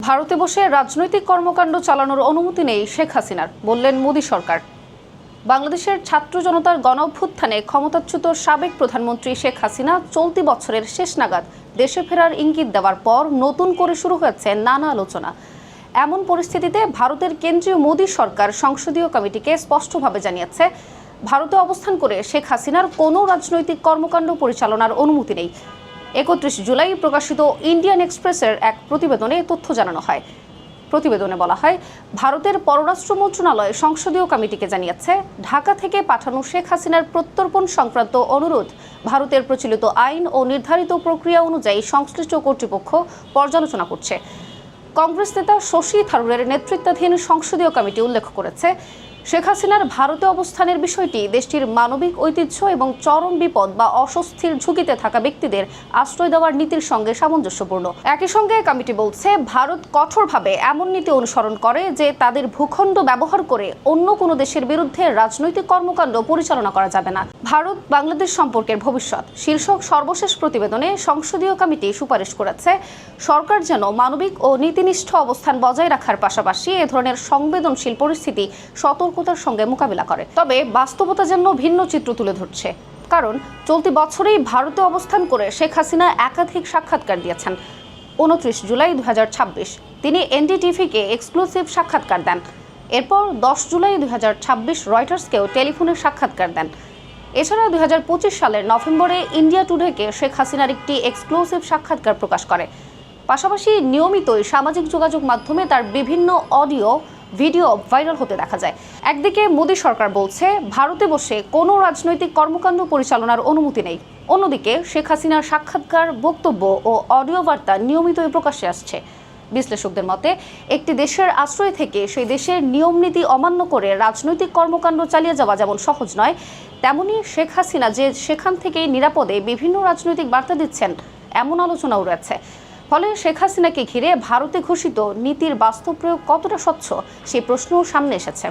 ভারতে বসে রাজনৈতিক কর্মকাণ্ড চালানোর অনুমতি নেই শেখ হাসিনার, বললেন মোদী সরকার। বাংলাদেশের ছাত্র জনতার গণঅভ্যুত্থানে ক্ষমতাচ্যুত সাবেক প্রধানমন্ত্রী শেখ হাসিনা চলতি বছরের শেষ নাগাদ দেশে ফেরার ইঙ্গিত দেওয়ার পর নতুন করে শুরু হয়েছে নানা আলোচনা। এমন পরিস্থিতিতে ভারতের কেন্দ্রীয় মোদী সরকার সংসদীয় কমিটিকে স্পষ্টভাবে জানিয়েছে, ভারতে অবস্থান করে শেখ হাসিনার কোনো রাজনৈতিক কর্মকাণ্ড পরিচালনার অনুমতি নেই। ৩১ জুলাই প্রকাশিত ইন্ডিয়ান এক্সপ্রেসের এক প্রতিবেদনে তথ্য জানানো হয়। প্রতিবেদনে বলা হয়, ভারতের পররাষ্ট্র মন্ত্রণালয় সংসদীয় কমিটিকে জানিয়েছে, ঢাকা থেকে পাঠানো শেখ হাসিনার প্রত্যর্পণ সংক্রান্ত অনুরোধ ভারতের প্রচলিত আইন ও নির্ধারিত প্রক্রিয়া অনুযায়ী সংশ্লিষ্ট কর্তৃপক্ষ পর্যালোচনা করছে। কংগ্রেস নেতা শশী থারুরের নেতৃত্বাধীন সংসদীয় কমিটি উল্লেখ করেছে, শেখ হাসিনার ভারতে অবস্থানের বিষয়টি দেশটির মানবিক ঐতিহ্য এবং চরম বিপদ বা অস্বস্তির ঝুঁকিতে থাকা ব্যক্তিদের আশ্রয় দেওয়ার নীতির সঙ্গে সামঞ্জস্যপূর্ণ। একই সঙ্গে কমিটি বলছে, ভারত কঠোরভাবে এমন নীতি অনুসরণ করে যে তাদের ভূখণ্ড ব্যবহার করে অন্য কোনো দেশের বিরুদ্ধে রাজনৈতিক কর্মকাণ্ড পরিচালনা করা যাবে না। ভারত বাংলাদেশ সম্পর্কের ভবিষ্যৎ শীর্ষক সর্বশেষ প্রতিবেদনে সংসদীয় কমিটি সুপারিশ করেছে, সরকার যেন মানবিক ও নীতিনিষ্ঠ অবস্থান বজায় রাখার পাশাপাশি এ ধরনের সংবেদনশীল পরিস্থিতি সতর্কতার সঙ্গে মোকাবিলা করে। তবে বাস্তবতা যেন ভিন্ন চিত্র তুলে ধরছে, কারণ চলতি বছরেই ভারতে অবস্থান করে শেখ হাসিনা একাধিক সাক্ষাৎকার দিয়েছেন। ২৯ জুলাই ২০২৬ তিনি এনডিটিভিকে এক্সক্লুসিভ সাক্ষাৎকার দেন। এরপর ১০ জুলাই ২০২৬ রয়টার্সকেও টেলিফোনের সাক্ষাৎকার দেন। এছাড়া ২০২৫ সালের নভেম্বরে ইন্ডিয়া টুডেকে শেখ হাসিনার একটি এক্সক্লুসিভ সাক্ষাৎকার প্রকাশ করে। পাশাপাশি নিয়মিতই সামাজিক যোগাযোগ মাধ্যমে তার বিভিন্ন অডিও ভিডিও ভাইরাল হতে দেখা যায়। একদিকে মোদী সরকার বলছে, ভারতে বসে কোনো রাজনৈতিক কর্মকাণ্ড পরিচালনার অনুমতি নেই। অন্যদিকে শেখ হাসিনার সাক্ষাৎকার, বক্তব্য ও অডিও বার্তা নিয়মিতই প্রকাশ্যে আসছে। বিশ্লেষকদের মতে, একটি দেশের আশ্রয় থেকে সেই দেশের নিয়মনীতি অমান্য করে রাজনৈতিক কর্মকাণ্ড চালিয়ে যাওয়া যেমন সহজ নয়, তেমনি শেখ হাসিনা যে সেখান থেকেই নিরাপদে বিভিন্ন রাজনৈতিক বার্তা দিচ্ছেন, এমন আলোচনাও রয়েছে। ফলে শেখ হাসিনাকে ঘিরে ভারতে ঘোষিত নীতির বাস্তব প্রয়োগ কতটা স্বচ্ছ, সেই প্রশ্নও সামনে এসেছে।